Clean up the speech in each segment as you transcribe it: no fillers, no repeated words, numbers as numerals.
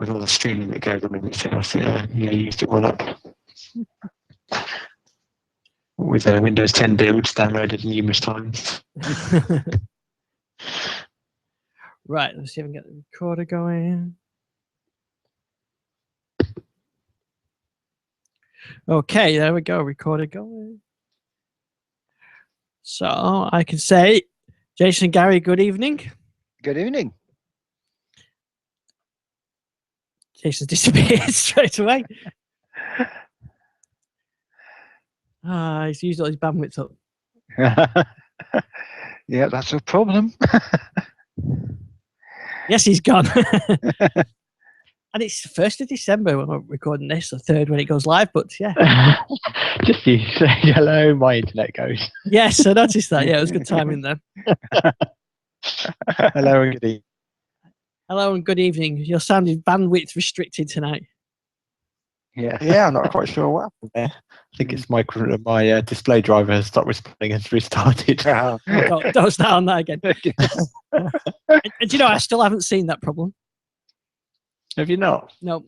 with all the streaming that goes on in it, so I used it all up. With Windows 10 builds downloaded numerous times. Right, let's see if we can get the recorder going. Okay, there we go, recorder going. So I can say, Jason and Gary, good evening. Good evening. Jason's disappeared straight away. He's used all his bandwidth up. Yeah, that's a problem. Yes, he's gone. And it's the 1st of December when we're recording this, the 3rd when it goes live, but yeah. Just you say hello, my internet goes. Yes, I noticed that. Yeah, it was good timing there. Hello and good evening. Hello and good evening. You're sounding bandwidth restricted tonight. Yeah, I'm not quite sure what happened there. I think it's my display driver has stopped responding and restarted. Oh, don't start on that again. And you know, I still haven't seen that problem. Have you not? No.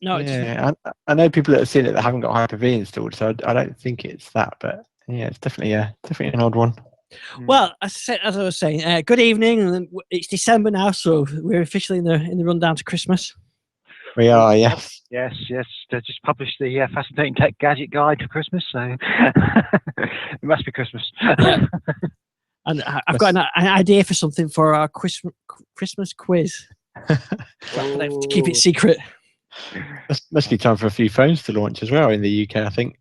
No. Yeah, I know people that have seen it that haven't got Hyper-V installed, so I don't think it's that. But yeah, it's definitely an odd one. Well, as I was saying, good evening. It's December now, so we're officially in the rundown to Christmas. We are, yes. Yes. They just published the Fascinating Tech Gadget Guide for Christmas, so it must be Christmas. Yeah. And I've got an idea for something for our Christmas quiz. To keep it secret. Must be time for a few phones to launch as well in the UK, I think.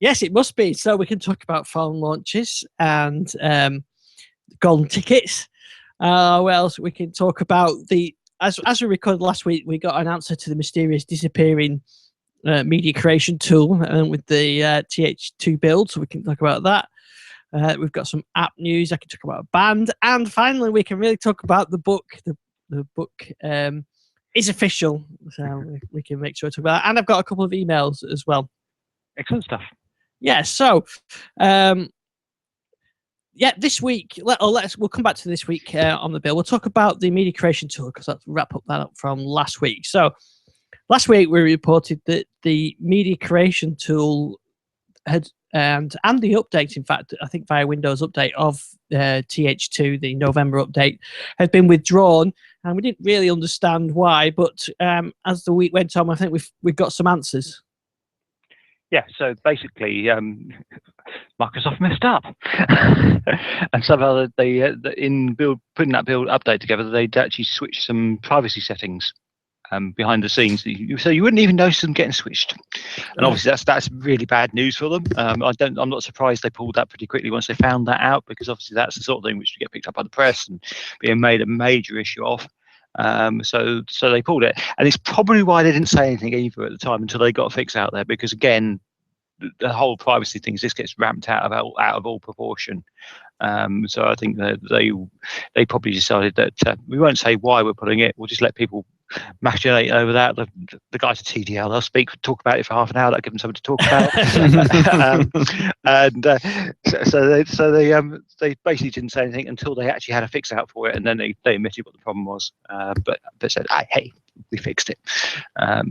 Yes, it must be. So we can talk about phone launches and golden tickets. What else? We can talk about as we recorded last week, we got an answer to the mysterious disappearing media creation tool with the TH2 build, so we can talk about that. We've got some app news. I can talk about a band, and finally, we can really talk about the book. The book is official, so we can make sure to talk about that. And I've got a couple of emails as well. Excellent stuff. Yeah. So, this week. We'll come back to this week on the bill. We'll talk about the media creation tool because let's wrap that up from last week. So, last week we reported that the media creation tool had and the update, in fact, I think via Windows Update of TH2, the November update, had been withdrawn, and we didn't really understand why. But as the week went on, I think we've got some answers. Yeah, so basically, Microsoft messed up, and somehow in putting that build update together, they'd actually switched some privacy settings behind the scenes, so you wouldn't even notice them getting switched. And obviously, that's really bad news for them. I'm not surprised they pulled that pretty quickly once they found that out, because obviously that's the sort of thing which would get picked up by the press and being made a major issue of. So they pulled it, and it's probably why they didn't say anything either at the time until they got a fix out there, because again, the whole privacy thing just gets ramped out of all proportion. So I think that they probably decided that we won't say why we're putting it. We'll just let people machinate over that. The guys at TDL, they'll talk about it for half an hour. That'll give them something to talk about. So they basically didn't say anything until they actually had a fix out for it, and then they admitted what the problem was. But they said, hey, we fixed it.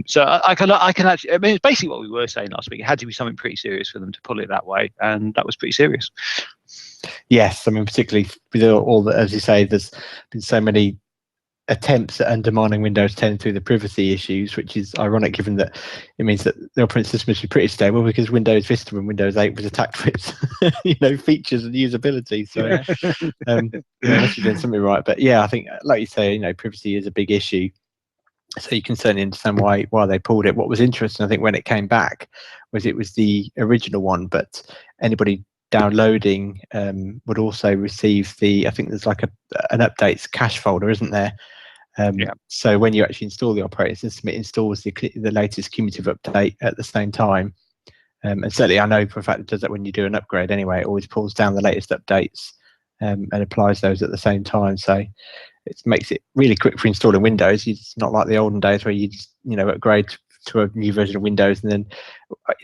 So I can actually, I mean, it's basically what we were saying last week. It had to be something pretty serious for them to pull it that way, and that was pretty serious. Yes, I mean, particularly with all that, as you say, there's been so many attempts at undermining Windows 10 through the privacy issues, which is ironic given that it means that the operating system should be pretty stable, because Windows Vista and Windows 8 was attacked for its features and usability. So unless you're doing something right. But yeah, I think, like you say, privacy is a big issue. So you can certainly understand why they pulled it. What was interesting, I think, when it came back, was it was the original one, but anybody downloading would also receive I think there's like an updates cache folder, isn't there? So when you actually install the operating system, it installs the latest cumulative update at the same time. And certainly I know for a fact it does that when you do an upgrade anyway. It always pulls down the latest updates and applies those at the same time. So it makes it really quick for installing Windows. It's not like the olden days where you just upgrade to a new version of Windows and then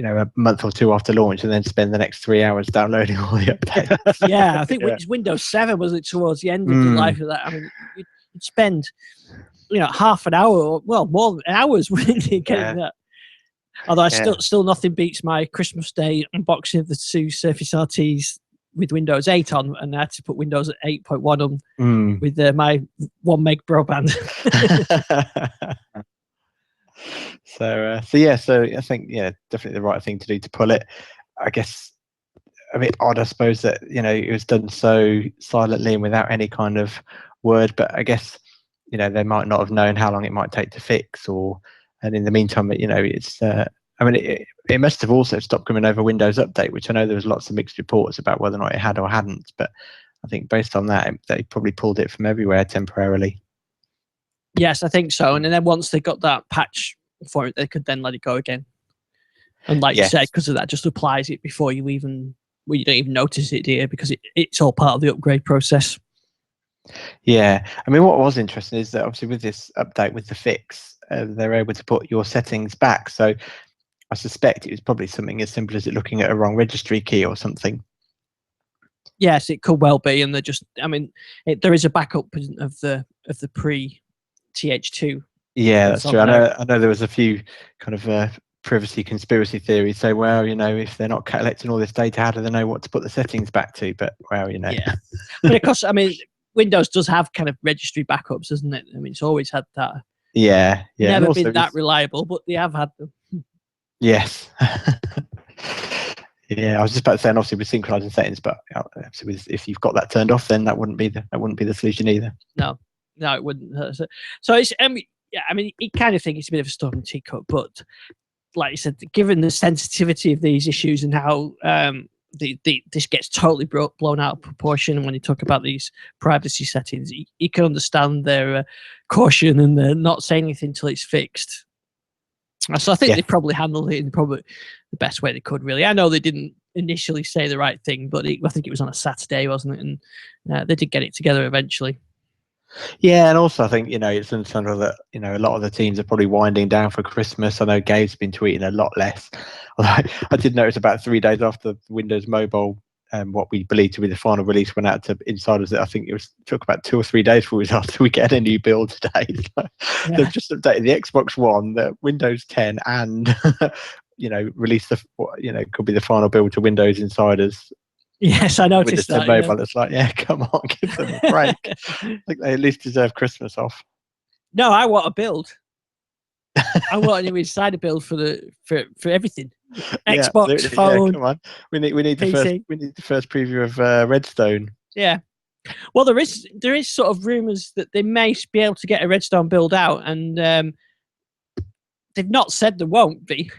a month or two after launch and then spend the next 3 hours downloading all the updates. Yeah, I think Windows 7 was it towards the end of the life of that. I mean, you'd spend half an hour, well, more than hours getting Yeah. that. Although Yeah. still nothing beats my Christmas Day unboxing of the 2 Surface RTs with Windows 8 on, and I had to put Windows 8.1 on Mm. with my 1 meg broadband. So I think definitely the right thing to do to pull it. I guess a bit odd, I suppose, that it was done so silently and without any kind of word. But I guess they might not have known how long it might take to fix, and in the meantime, it's. I mean, it must have also stopped coming over Windows Update, which I know there was lots of mixed reports about whether or not it had or hadn't. But I think based on that, they probably pulled it from everywhere temporarily. Yes, I think so. And then once they got that patch for it, they could then let it go again. And like you said, because of that, just applies it before you don't even notice it, do you? Because it's all part of the upgrade process. Yeah, I mean, what was interesting is that obviously with this update, with the fix, they're able to put your settings back. So I suspect it was probably something as simple as it looking at a wrong registry key or something. Yes, it could well be, and there is a backup of the pre TH2. Yeah, that's true. I know there was a few kind of privacy conspiracy theories say, well, if they're not collecting all this data, how do they know what to put the settings back to? But Yeah, but of course, Windows does have kind of registry backups, doesn't it? It's always had that. Yeah. Never been that reliable, but they have had them. Yes. Yeah, I was just about to say, and obviously with synchronizing settings, but if you've got that turned off, then that wouldn't be the solution either. No, it wouldn't. So it's you kind of think it's a bit of a storm teacup, but like you said, given the sensitivity of these issues and how this gets totally blown out of proportion, and when you talk about these privacy settings, you can understand their caution and they're not saying anything until it's fixed. So I think they probably handled it in probably the best way they could, really. I know they didn't initially say the right thing, but I think it was on a Saturday, wasn't it? And they did get it together eventually. Yeah, and also I think it's understandable that a lot of the teams are probably winding down for Christmas. I know Gabe's been tweeting a lot less. Although I did notice about 3 days after Windows Mobile, what we believe to be the final release went out to insiders, that I think took about 2 or 3 days for us after we get a new build today. So they've just updated the Xbox One, the Windows 10, and released could be the final build to Windows insiders. Yes, I noticed that. Mobile. It's like, come on, give them a break. I think they at least deserve Christmas off. No, I want a build. I want a new insider build for everything. Xbox, phone. Yeah, come on. We need the first preview of Redstone. Yeah. Well, there is sort of rumors that they may be able to get a Redstone build out, and they've not said there won't be.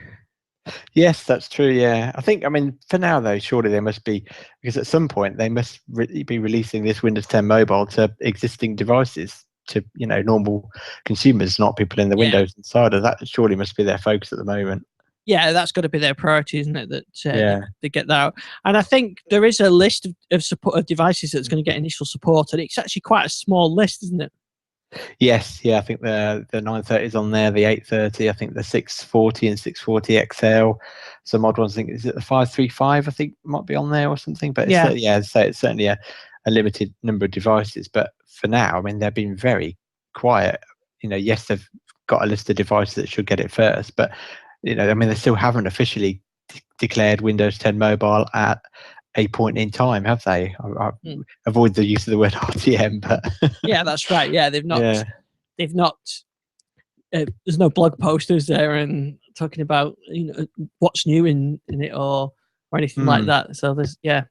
Yes, that's true. Yeah, I think. For now though, surely they must be, because at some point they must be releasing this Windows 10 Mobile to existing devices, to normal consumers, not people in the Windows Insider. That surely must be their focus at the moment. Yeah, that's got to be their priority, isn't it? That they get that out. And I think there is a list of support of devices that's going to get initial support, and it's actually quite a small list, isn't it? Yes, I think the 930 is on there, the 830, I think the 640 and 640 XL. Some odd ones, I think, is it the 535? I think might be on there or something. But it's certainly a limited number of devices. But for now, they've been very quiet. Yes, they've got a list of devices that should get it first, but they still haven't officially declared Windows 10 Mobile at a point in time, have they? I avoid the use of the word RTM, but yeah, that's right. Yeah, they've not. Yeah. They've not. There's no blog posters there and talking about what's new in it or anything like that. So there's I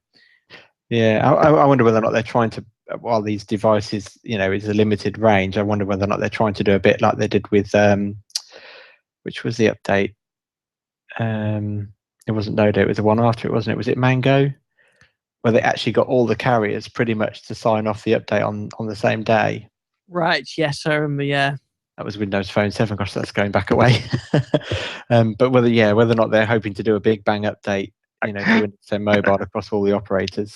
wonder whether or not they're trying to, while these devices is a limited range, I wonder whether or not they're trying to do a bit like they did with which was the update. It wasn't Nodo, it was the one after it, wasn't it? Was it Mango? Where they actually got all the carriers pretty much to sign off the update on the same day. Right, yes, I remember, yeah. That was Windows Phone 7, gosh, that's going back away. But whether or not they're hoping to do a big bang update, for Windows 10 Mobile across all the operators.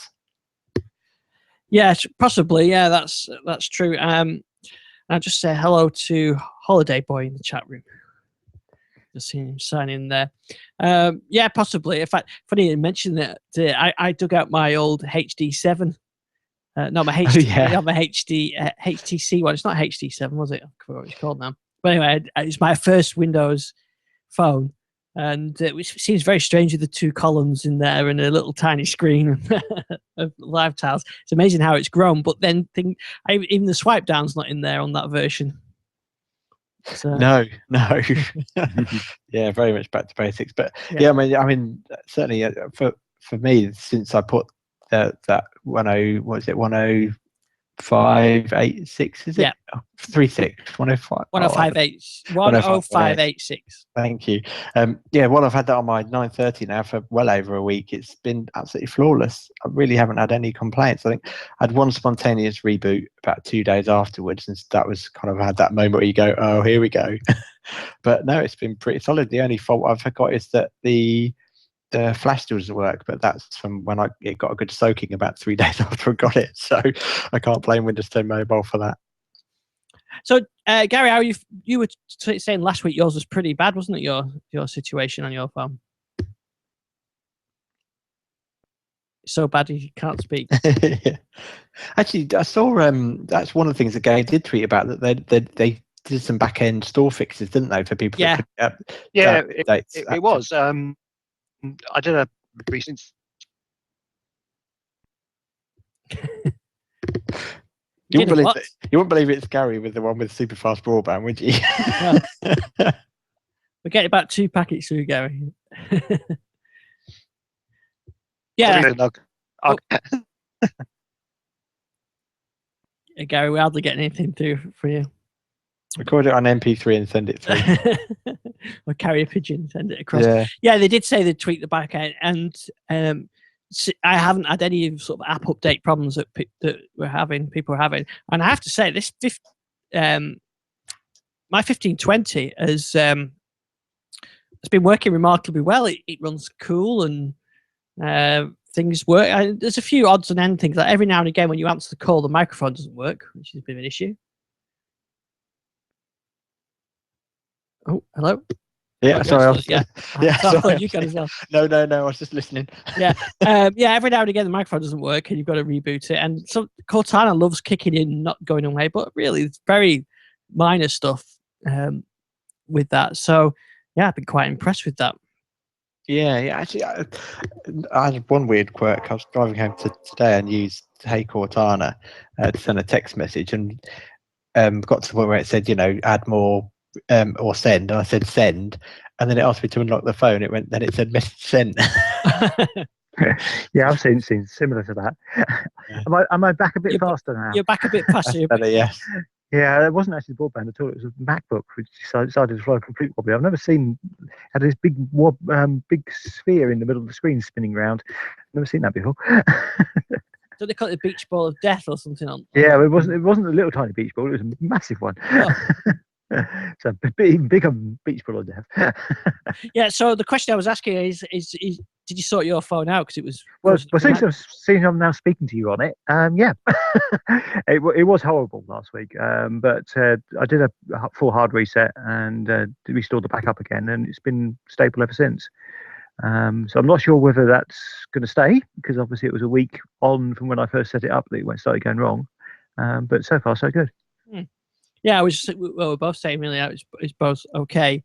Yeah, possibly, yeah, that's true. I'll just say hello to Holiday Boy in the chat room. Just seeing him sign in there. Yeah, possibly. In fact, funny you mentioned that. I dug out my old HD7 No, my yeah. my HTC one. It's not HD7, was it? I forgot what it's called now. But anyway, it's my first Windows phone, and which seems very strange with the two columns in there and a little tiny screen of live tiles. It's amazing how it's grown. But then even the swipe down's not in there on that version. So, No. Yeah, very much back to basics. But yeah, I mean, certainly for me, since I put that 10586, is it? Yeah. 36 105 10586. Thank you. Well, I've had that on my 930 now for well over a week. It's been absolutely flawless. I really haven't had any complaints. I think I had one spontaneous reboot about 2 days afterwards, and that was kind of had that moment where you go, oh, here we go. But no, it's been pretty solid. The only fault I've got is that the flash still doesn't work, but that's from when it got a good soaking about 3 days after I got it. So I can't blame Windows 10 Mobile for that. So, Gary, how you were saying last week yours was pretty bad, wasn't it? Your situation on your phone. So bad you can't speak. Yeah. Actually, I saw that's one of the things that Gary did tweet about, that they did some back end store fixes, didn't they, for people? Yeah. That It was. I did a recent. You wouldn't believe it's Gary with the one with super fast broadband, would you? We're getting about 2 packets through, Gary. Yeah. Gary, we're hardly getting anything through for you. Record it on MP3 and send it through. Or carry a pigeon, send it across. Yeah, they did say they'd tweak the back end, and I haven't had any sort of app update problems that people are having. And I have to say, my 1520 has been working remarkably well. It runs cool, and things work. There's a few odds and ends things. Like every now and again, when you answer the call, the microphone doesn't work, which is a bit of an issue. Oh, hello. Yeah, sorry. Yeah, sorry. You got as well. No. I was just listening. Yeah. Every now and again, the microphone doesn't work, and you've got to reboot it. And so Cortana loves kicking in, not going away, but really, it's very minor stuff with that. So, yeah, I've been quite impressed with that. Yeah. Actually, I had one weird quirk. I was driving home today and used Hey Cortana to send a text message, and got to the point where it said, add more. Or send, and I said send, and then it asked me to unlock the phone. It said message sent. Yeah, I've seen similar to that. Yeah. Am I back a bit faster now? You're back a bit faster. Better, yes. Yeah, it wasn't actually broadband at all. It was a MacBook which decided to fly completely wobbly. I've never seen had this big sphere in the middle of the screen spinning around. Never seen that before. So they call it the beach ball of death or something on. Yeah, it wasn't a little tiny beach ball. It was a massive one. Oh. So even bigger beach ball of death. Yeah. So the question I was asking is did you sort your phone out? Because it was since I'm now speaking to you on it, yeah, it was horrible last week. But I did a full hard reset and restored the backup again, and it's been stable ever since. So I'm not sure whether that's going to stay, because obviously it was a week on from when I first set it up that it started going wrong. But so far so good. Yeah, we're both saying really it's both okay.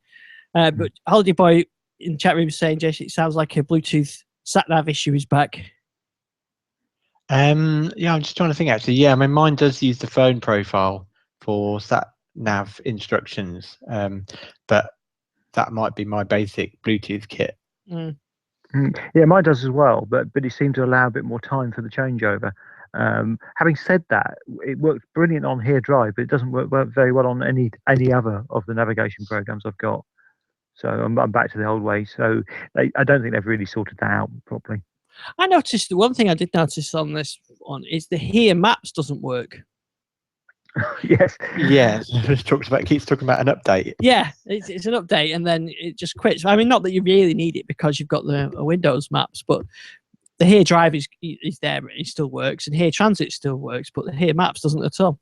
But Holiday Boy in the chat room is saying, Jason, it sounds like a Bluetooth sat-nav issue is back. Yeah, I'm just trying to think actually. Yeah, I mean, mine does use the phone profile for sat-nav instructions, but that might be my basic Bluetooth kit. Mm. Yeah, mine does as well, but it seemed to allow a bit more time for the changeover. Having said that, it works brilliant on Here Drive, but it doesn't work very well on any other of the navigation programs I've got. So I'm back to the old way. So I don't think they've really sorted that out properly. I noticed the one thing I did notice on this one is the Here Maps doesn't work. Yes. Yeah. It keeps talking about an update. Yeah, it's an update and then it just quits. I mean, not that you really need it because you've got the Windows Maps, but the Here Drive is there, it still works, and Here Transit still works, but the Here Maps doesn't at all.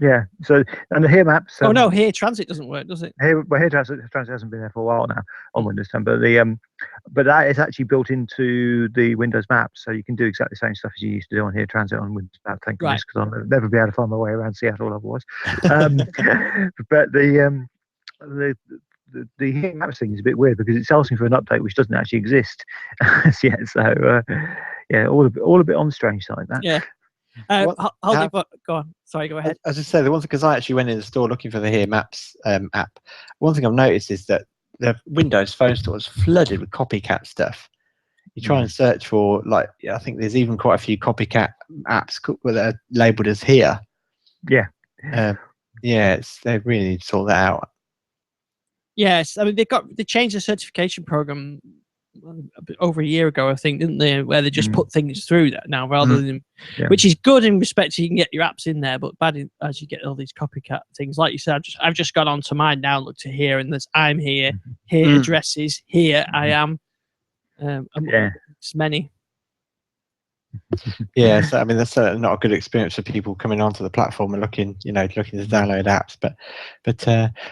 Yeah. So, and the Here Maps. Oh no, here transit doesn't work, does it? Here Transit hasn't been there for a while now on Windows 10, but that is actually built into the Windows Maps, so you can do exactly the same stuff as you used to do on Here Transit on Windows Maps. Thank goodness, because I'll never be able to find my way around Seattle otherwise. But the Here Maps thing is a bit weird because it's asking for an update which doesn't actually exist as yet. So yeah, all a bit on the strange side. That. Yeah. Go on. Sorry, go ahead. As I say, the one thing, because I actually went in the store looking for the Here Maps app. One thing I've noticed is that the Windows Phone store is flooded with copycat stuff. You try and search for, like, I think there's even quite a few copycat apps that are labelled as Here. Yeah. They really need to sort that out. Yes, I mean they changed the certification program over a year ago, I think, didn't they? Where they just put things through that now rather than, which is good in respect to you can get your apps in there, but bad as you get all these copycat things. Like you said, I've just gone on to mine now, looked at here, and there's I'm here, here addresses, here I am. It's many. Yeah, so I mean that's not a good experience for people coming onto the platform and looking to download apps. But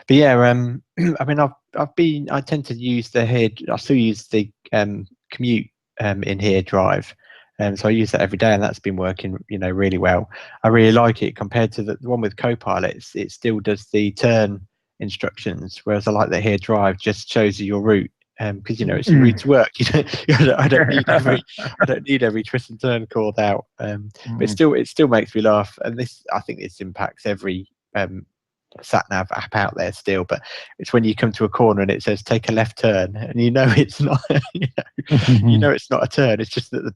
yeah, I mean I tend to use the Here. I still use the Commute in Here Drive, so I use that every day, and that's been working really well. I really like it compared to the one with Copilot. It still does the turn instructions, whereas I like the Here Drive just shows you your route. Because it's a route to work. I don't need every twist and turn called out. But it still makes me laugh. And I think this impacts every sat nav app out there still. But it's when you come to a corner and it says take a left turn, and it's not. It's not a turn. It's just that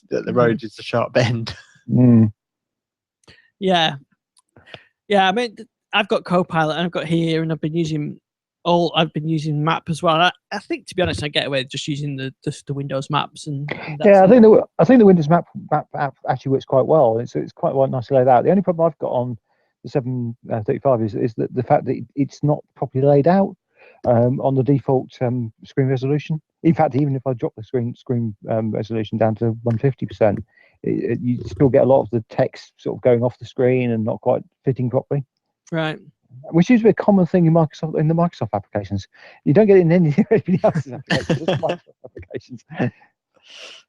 the road is a sharp bend. Yeah. I mean, I've got Copilot and I've got Here, and I've been using Map as well. I think, to be honest, I get away with just using the Windows Maps. And I think the Windows Map app actually works quite well. It's quite nicely laid out. The only problem I've got on the 735 is that the fact that it's not properly laid out on the default screen resolution. In fact, even if I drop the screen resolution down to 150%, you still get a lot of the text sort of going off the screen and not quite fitting properly. Right. Which is a common thing in the Microsoft applications. You don't get it in anybody else's applications, just Microsoft applications.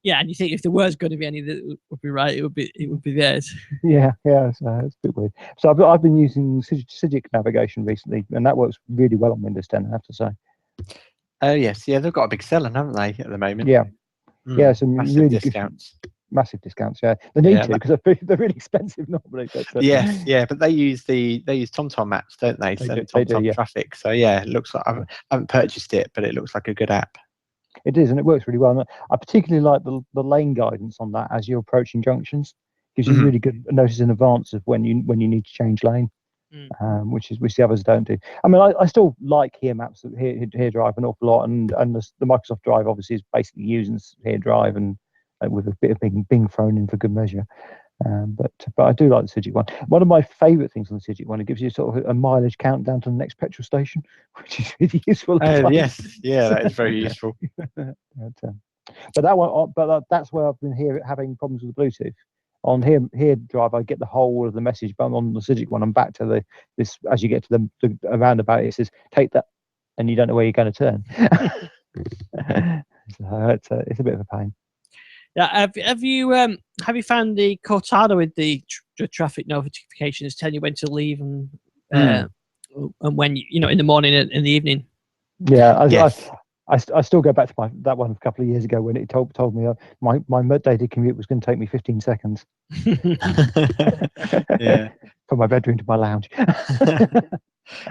Yeah, and you think if there was going to be any that would be right, it would be theirs. Yeah, so it's a bit weird. So I've been using Cydic navigation recently, and that works really well on Windows 10, I have to say. Oh yes, yeah, they've got a big selling, haven't they, at the moment? Yeah, some massive really discounts. Massive discounts, yeah. They need to because they're really expensive normally. But, but they use TomTom maps, don't they? TomTom traffic. So yeah, it looks like I haven't purchased it, but it looks like a good app. It is, and it works really well. And I particularly like the lane guidance on that as you're approaching junctions. Gives you really good notice in advance of when you need to change lane, which the others don't do. I mean, I still like Here Maps, Here Drive an awful lot, and the Microsoft Drive obviously is basically using Here Drive and with a bit of Bing thrown in for good measure. But I do like the Cydic one. One of my favourite things on the Cydic one, it gives you sort of a mileage countdown to the next petrol station, which is really useful. Yes, that is very useful. But that's where I've been having problems with the Bluetooth. On Here Drive, I get the whole of the message, but on the Cydic one, I'm back to this. As you get to the roundabout, it says take that, and you don't know where you're going to turn. So it's a bit of a pain. Yeah, have you found the Cortana with the traffic notifications telling you when to leave and when in the morning and in the evening? Yeah, I still go back to that one a couple of years ago when it told me my daily commute was going to take me 15 seconds. From my bedroom to my lounge.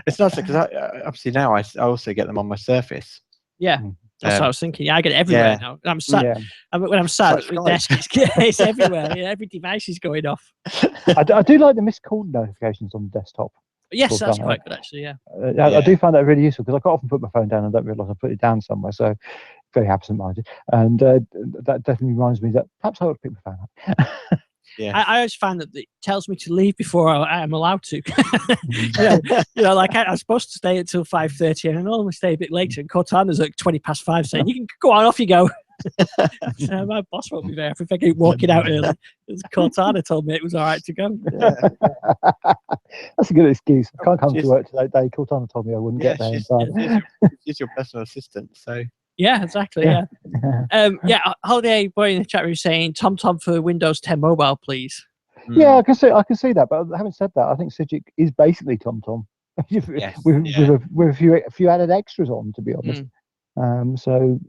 It's nice because obviously now I also get them on my Surface. Yeah. That's what I was thinking. Yeah, I get it everywhere now. I'm sat. When I'm sat at the desk, it's everywhere. Yeah, every device is going off. I do like the missed call notifications on the desktop. Yes, that's quite good actually. Yeah. I do find that really useful because I quite often put my phone down and don't realise I put it down somewhere. So very absent-minded, and that definitely reminds me that perhaps I ought to pick my phone up. Yeah. I always find that it tells me to leave before I am allowed to. Like I'm supposed to stay until 5:30, and I normally stay a bit later. And Cortana's at 5:20 saying, "You can go on, off you go." So my boss won't be there if I keep walking out early. Cortana told me it was all right to go. That's a good excuse. I can't come to She's- work today. Cortana told me I wouldn't get there in time. she's your personal assistant. So Yeah, exactly. Yeah. Holiday Boy in the chat room saying TomTom for Windows 10 mobile, please. Yeah, I can see that. But having said that, I think Cigic is basically TomTom Yes, with yeah. a few added extras on, to be honest. So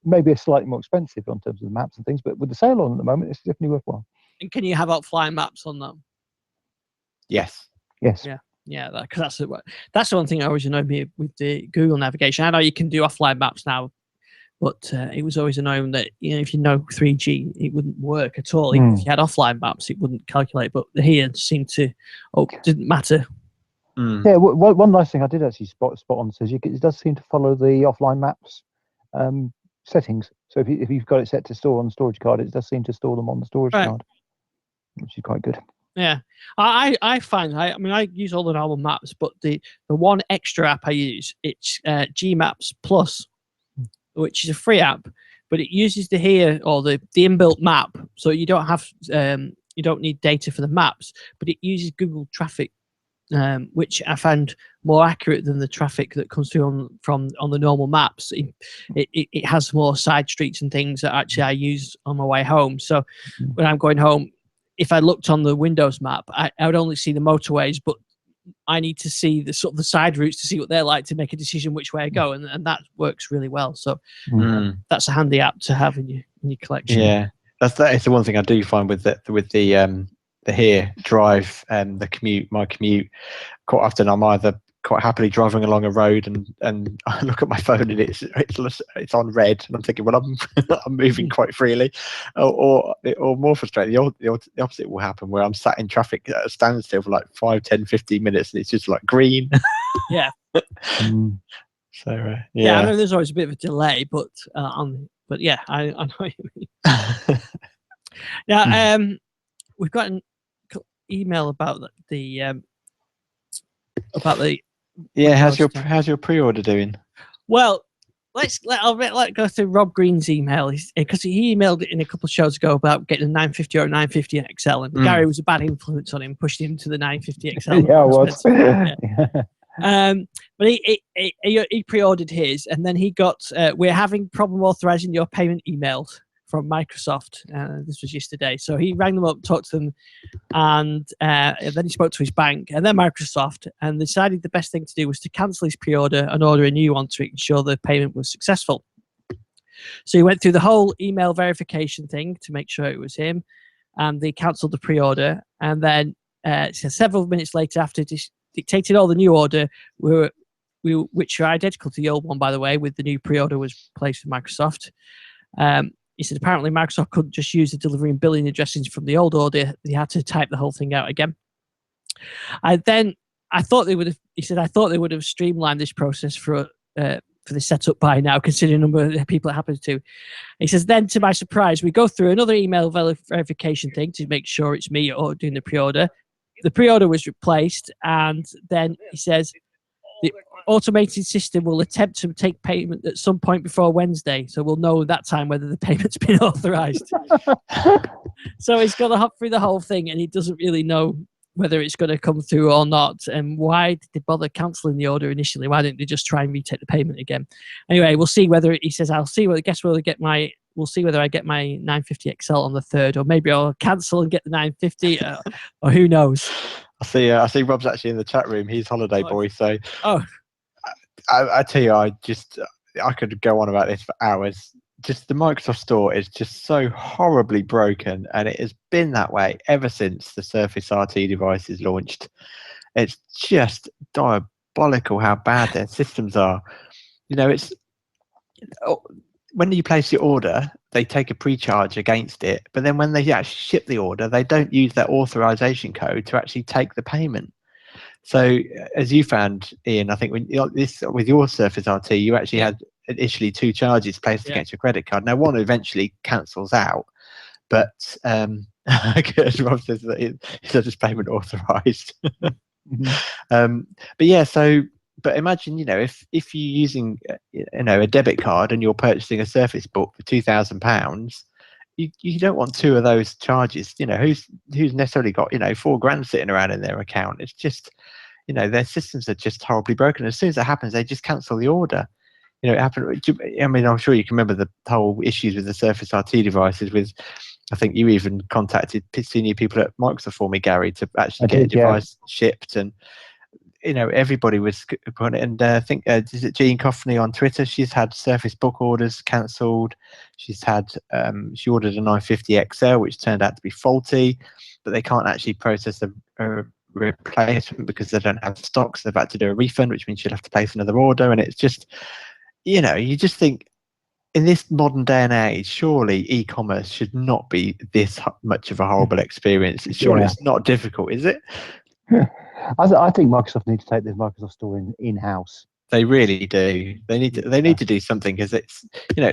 maybe it's slightly more expensive in terms of the maps and things, but with the sale on at the moment, it's definitely worthwhile. And can you have offline maps on them? Yes. Yes. Yeah, because that's the one thing that always annoyed me with the Google navigation. I know you can do offline maps now, but it was always annoying that if you know 3G, it wouldn't work at all. Even if you had offline maps, it wouldn't calculate. But here it seemed to, didn't matter. Yeah, one nice thing I did actually spot on Cigic, it does seem to follow the offline maps settings. So if you've got it set to store on the storage card, it does seem to store them on the storage card, which is quite good. Yeah, I find I use all the normal maps, but the one extra app I use, it's Gmaps Plus, which is a free app, but it uses the inbuilt map, so you don't have you don't need data for the maps, but it uses Google traffic, which I found more accurate than the traffic that comes through on the normal maps. It has more side streets and things that actually I use on my way home. So when I'm going home, if I looked on the Windows map, I would only see the motorways, but I need to see the sort of the side routes to see what they're like to make a decision which way I go, and that works really well. So that's a handy app to have in your collection. Yeah, it's the one thing I do find with the here drive and the commute. My commute, quite often I'm either quite happily driving along a road and I look at my phone and it's on red and I'm thinking, well, I'm moving quite freely, or more frustrating, the opposite will happen where I'm sat in traffic at a standstill for like 5, 10, 15 minutes and it's just like green. Yeah. So I know there's always a bit of a delay, but yeah, I know what you mean. Now we've got an email about the how's your pre-order doing? Well, I'll go through Rob Green's email because he emailed it in a couple of shows ago about getting a 950 or a 950 XL, and Gary was a bad influence on him, pushed him to the 950 XL. Yeah, I was. But he pre-ordered his, and then he got. We're having problem authorizing your payment emails from Microsoft. This was yesterday, so he rang them up, talked to them, and then he spoke to his bank and then Microsoft, and decided the best thing to do was to cancel his pre-order and order a new one to ensure the payment was successful. So he went through the whole email verification thing to make sure it was him, and they cancelled the pre-order. And then several minutes later, after dictated all the new order, which are identical to the old one, by the way, with the new pre-order was placed with Microsoft. He said apparently Microsoft couldn't just use the delivery and billing addresses from the old order; they had to type the whole thing out again. I thought they would have. He said I thought they would have streamlined this process for the setup by now, considering the number of people it happens to. He says then, to my surprise, we go through another email verification thing to make sure it's me or doing the pre-order. The pre-order was replaced, and then he says the automated system will attempt to take payment at some point before Wednesday, so we'll know that time whether the payment's been authorized. So he's got to hop through the whole thing, and he doesn't really know whether it's going to come through or not. And why did they bother cancelling the order initially? Why didn't they just try and retake the payment again? Anyway, we'll see whether he says we'll see whether I get my 950 XL on the 3rd, or maybe I'll cancel and get the 950, or who knows. I see Rob's actually in the chat room. He's holiday boy, so I tell you, I could go on about this for hours. Just the Microsoft Store is just so horribly broken, and it has been that way ever since the Surface RT devices launched. It's just diabolical how bad their systems are. It's when you place your order, they take a pre-charge against it, but then when they actually ship the order, they don't use that authorization code to actually take the payment. So as you found, Ian, I think with your Surface RT, you actually had initially 2 charges placed against your credit card. Now one eventually cancels out, but Rob says that it says it's payment authorized. But yeah, so but imagine, if you're using, a debit card and you're purchasing a Surface Book for £2,000, you don't want two of those charges. Who's necessarily got £4,000 sitting around in their account? It's just, their systems are just horribly broken. As soon as that happens, they just cancel the order. It happened. I mean, I'm sure you can remember the whole issues with the Surface RT devices. I think you even contacted senior people at Microsoft for me, Gary, to actually get a device shipped, and everybody was on it. And I think is it Jean Coffney on Twitter? She's had Surface Book orders cancelled. She's had she ordered a 950 XL, which turned out to be faulty, but they can't actually process a replacement because they don't have stock. So they've had to do a refund, which means she'll have to place another order. And it's just, you just think, in this modern day and age, surely e-commerce should not be this much of a horrible experience. Surely it's not difficult, is it? I think Microsoft need to take the Microsoft Store in-house. They really do. They need to do something, because it's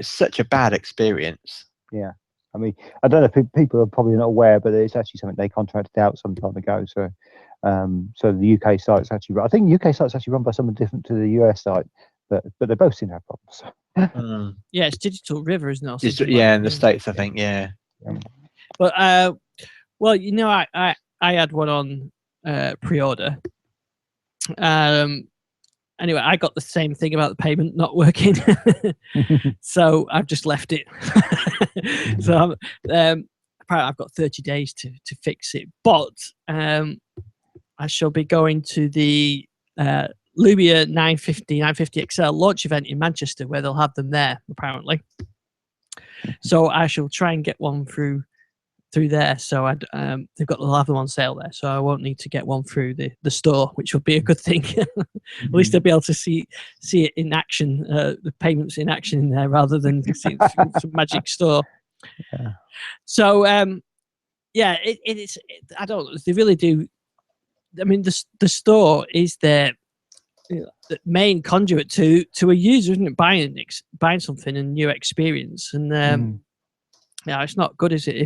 such a bad experience. Yeah, I mean, I don't know if people are probably not aware, but it's actually something they contracted out some time ago. So, so the UK site's actually, I think the UK site's actually run by someone different to the US site, but they both seem to have problems. So. Yeah, it's Digital River, isn't it? In the States, I think. Yeah. But well, I had one on pre-order. Anyway, I got the same thing about the payment not working, so I've just left it. So apparently I've got 30 days to fix it, but I shall be going to the Lumia 950 XL launch event in Manchester, where they'll have them there apparently. So I shall try and get one through there. So they'll have them on sale there, so I won't need to get one through the store, which will be a good thing. At least I'll be able to see it in action, the payments in action in there, rather than see it through some magic store. Yeah. So it's I don't. They really do. I mean, the store is the main conduit to a user, isn't it? Buying something and new experience, and it's not good, is it,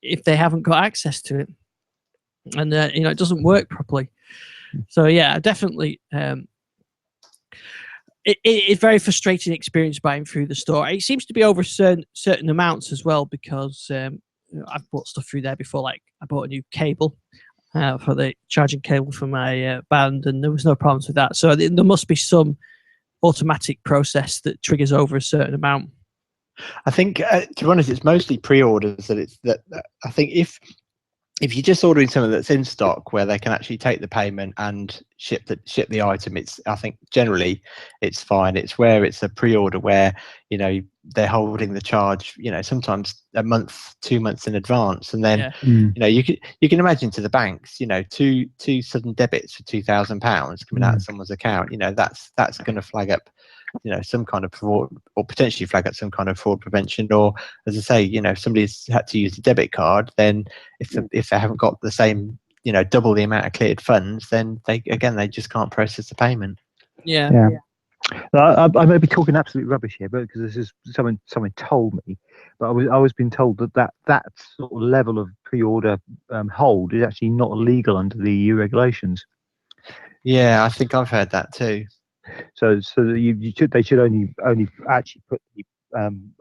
if they haven't got access to it, and it doesn't work properly. So yeah, definitely, it's very frustrating experience buying through the store. It seems to be over certain amounts as well, because I've bought stuff through there before. Like I bought a new cable for the charging cable for my band, and there was no problems with that. So there must be some automatic process that triggers over a certain amount. I think, to be honest, it's mostly pre-orders that I think if you're just ordering something that's in stock, where they can actually take the payment and ship the item, I think generally it's fine. It's where it's a pre-order where they're holding the charge, sometimes a month, 2 months in advance, and then you can imagine, to the banks, two sudden debits for £2,000 coming out of someone's account. That's going to flag up some kind of fraud, or potentially flag up some kind of fraud prevention. Or, as I say, if somebody's had to use a debit card, then if they haven't got the same, double the amount of cleared funds, then they just can't process the payment. Yeah. I may be talking absolute rubbish here, but because this is someone told me, but I was being told that sort of level of pre-order hold is actually not illegal under the EU regulations. Yeah, I think I've heard that too. So they should only actually put the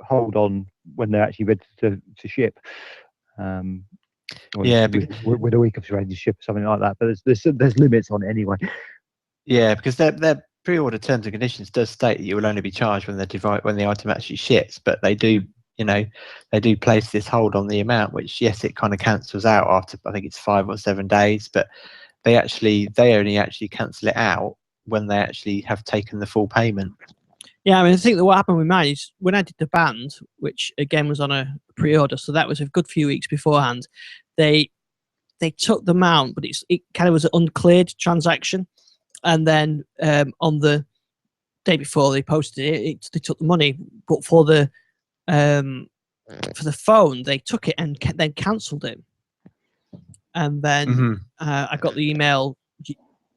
hold on when they're actually ready to ship. With a week of ready to ship or something like that. But there's limits on it anyway. Yeah, because their pre-order terms and conditions does state that you will only be charged when the item actually ships. But they do place this hold on the amount, which, yes, it kind of cancels out after, I think it's 5 or 7 days, but they only actually cancel it out when they actually have taken the full payment. Yeah, I mean, I think that what happened with mine is when I did the band, which again was on a pre-order, so that was a good few weeks beforehand. They took the amount, but it kind of was an uncleared transaction, and then on the day before they posted it, they took the money, but for the phone they took it and then cancelled it, and then I got the email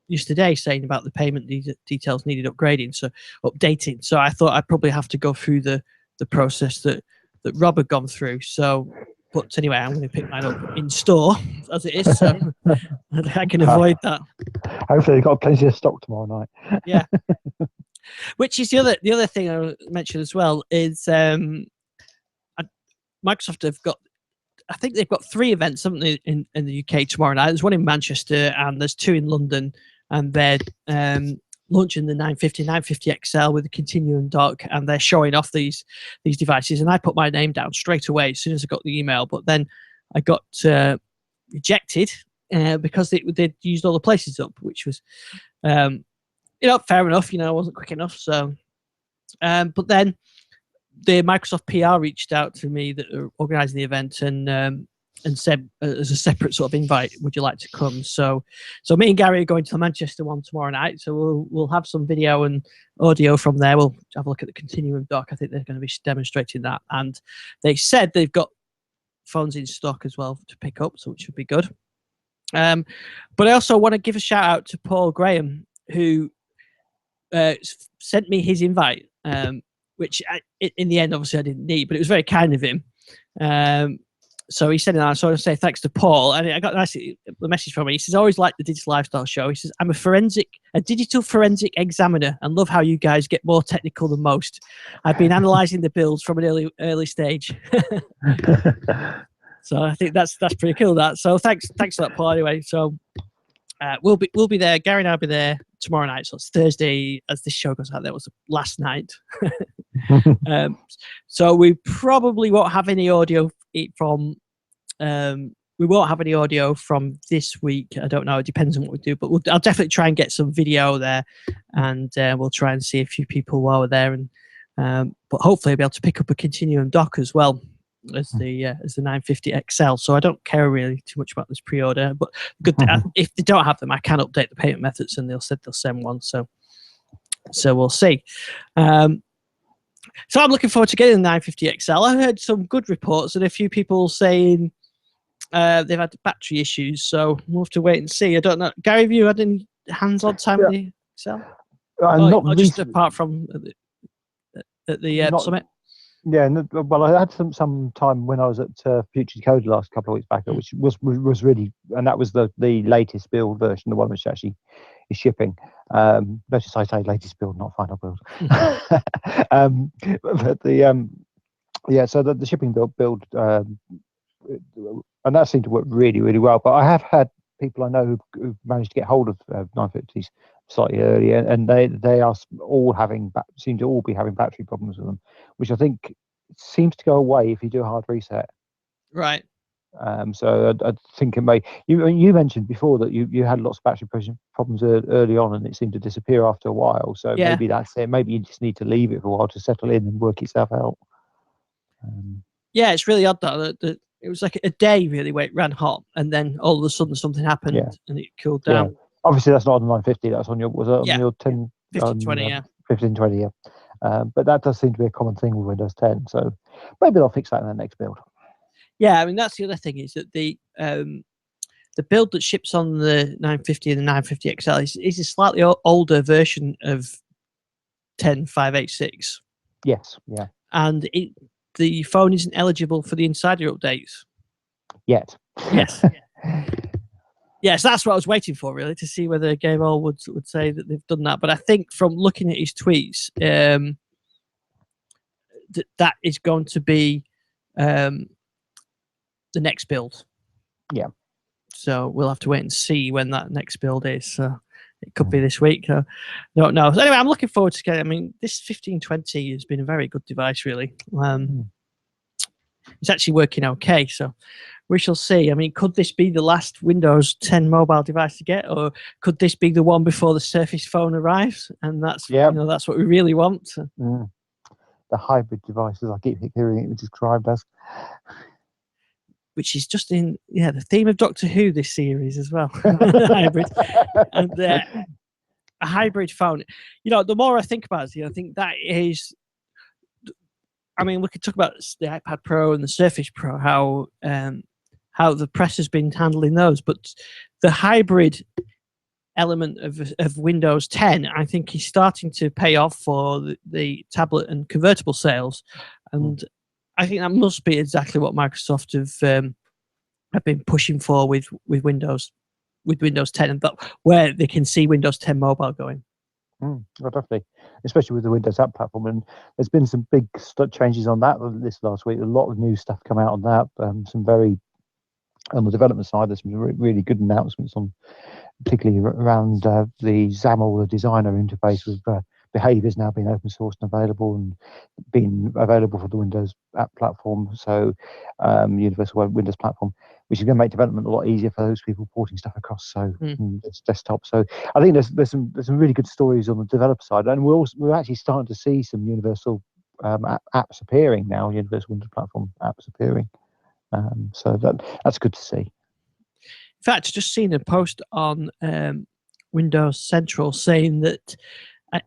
yesterday saying about the payment details needed updating. So I thought I'd probably have to go through the process that Rob had gone through. So But anyway, I'm going to pick mine up in store as it is, so I can avoid that. Hopefully, they've got plenty of stock tomorrow night. Yeah. Which is the other thing I mentioned as well is Microsoft have got. I think they've got 3 events, haven't they, in the UK tomorrow night. There's one in Manchester and there's 2 in London, and they're launching the 950 XL with the Continuum dock, and they're showing off these devices. And I put my name down straight away as soon as I got the email, but then I got rejected because they'd used all the places up, which was, fair enough. I wasn't quick enough. So, but then the Microsoft PR reached out to me that are organising the event and said as a separate sort of invite, would you like to come? So me and Gary are going to the Manchester one tomorrow night. So we'll have some video and audio from there. We'll have a look at the Continuum dock. I think they're going to be demonstrating that, and they said they've got phones in stock as well to pick up, so it should be good. But I also want to give a shout out to Paul Graham, who sent me his invite. Which in the end, obviously, I didn't need, but it was very kind of him. So he sent it out. So I want to say thanks to Paul. And I got a message from him. He says, I always like the Digital Lifestyle Show. He says, I'm a digital forensic examiner and love how you guys get more technical than most. I've been analysing the builds from an early stage. So I think that's pretty cool. So thanks for that, Paul. Anyway, so we'll be there. Gary and I'll be there tomorrow night. So it's Thursday as this show goes out. That was last night. So we probably won't have any audio from. We won't have any audio from this week. I don't know. It depends on what we do, but I'll definitely try and get some video there, and we'll try and see a few people while we're there. And but hopefully, I'll be able to pick up a Continuum dock as well as the 950 XL. So I don't care really too much about this pre-order, but good. If they don't have them, I can update the payment methods, and they'll send one. So we'll see. So I'm looking forward to getting the 950 XL. I heard some good reports and a few people saying they've had battery issues. So we'll have to wait and see. I don't know. Gary, have you had any hands-on time with the XL? Or just apart from at the summit? Yeah, well, I had some time when I was at Future Code the last couple of weeks back, which was really, and that was the latest build version, the one which actually is shipping. Notice I say latest build, not final build. But so the shipping build, and that seemed to work really, really well. But I have had people I know who've managed to get hold of 950s slightly earlier, and they are all seem to all be having battery problems with them, which I think seems to go away if you do a hard reset. Right. So I think it may. You mentioned before that you had lots of battery problems early on, and it seemed to disappear after a while. So maybe that's it. Maybe you just need to leave it for a while to settle in and work itself out. Yeah, it's really odd that it was like a day really where it ran hot, and then all of a sudden something happened and it cooled down. Yeah. Obviously, that's not on the 950. That's on your on your 10 1520, 1520, yeah. But that does seem to be a common thing with Windows 10. So maybe they'll fix that in the next build. Yeah, I mean that's the other thing is that the build that ships on the 950 and the 950 XL is a slightly older version of 10.586. Yes, yeah. And the phone isn't eligible for the insider updates yet. Yes. Yes, that's what I was waiting for, really, to see whether Gabriel would say that they've done that. But I think from looking at his tweets, that is going to be the next build. Yeah. So we'll have to wait and see when that next build is. So it could be this week. I don't know. So anyway, I'm looking forward to getting. I mean, this 1520 has been a very good device, really. It's actually working okay. So we shall see. I mean, could this be the last Windows 10 mobile device to get, or could this be the one before the Surface phone arrives? And that's that's what we really want. The hybrid devices, I keep hearing it described as. Which is just in the theme of Doctor Who this series as well. Hybrid. And a hybrid phone. The more I think about it, I think that is. I mean, we could talk about the iPad Pro and the Surface Pro, how the press has been handling those, but the hybrid element of Windows 10, I think, is starting to pay off for the tablet and convertible sales, and I think that must be exactly what Microsoft have been pushing for with Windows 10, and where they can see Windows 10 Mobile going. Well, definitely, especially with the Windows App Platform, and there's been some big changes on that this last week. A lot of new stuff come out on that. Some very on the development side, there's some really good announcements on, particularly around the XAML, the designer interface with behaviors now being open source and available, and being available for the Windows App Platform. So, Universal Windows Platform, which is going to make development a lot easier for those people porting stuff across. So it's desktop. So I think there's some really good stories on the developer side, and we're actually starting to see some Universal apps appearing now. Universal Windows Platform apps appearing. So that's good to see. In fact, I've just seen a post on Windows Central saying that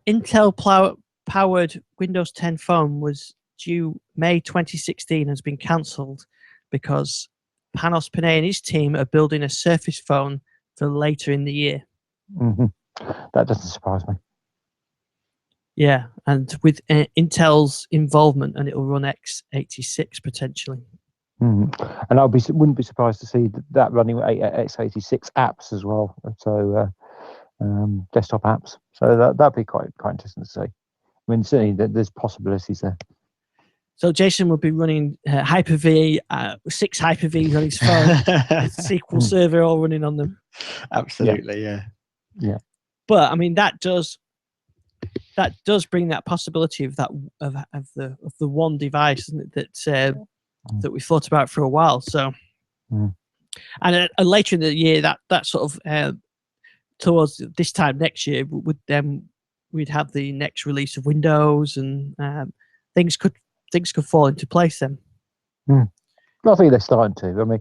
Intel-powered Windows 10 phone was due May 2016 has been cancelled because Panos Panay and his team are building a Surface phone for later in the year. Mm-hmm. That doesn't surprise me. Yeah, and with Intel's involvement, and it will run x86 potentially. And I wouldn't be surprised to see that running with x86 apps as well. So desktop apps. So that'd be quite interesting to see. I mean, certainly there's possibilities there. So Jason will be running Hyper-V, 6 Hyper-Vs on his phone, SQL Server all running on them. Absolutely, yeah. But I mean, that does bring that possibility of the one device, isn't it, that we thought about for a while. So, and later in the year, that sort of towards this time next year, we'd have the next release of Windows, and things could fall into place then. I think they're starting to. I mean,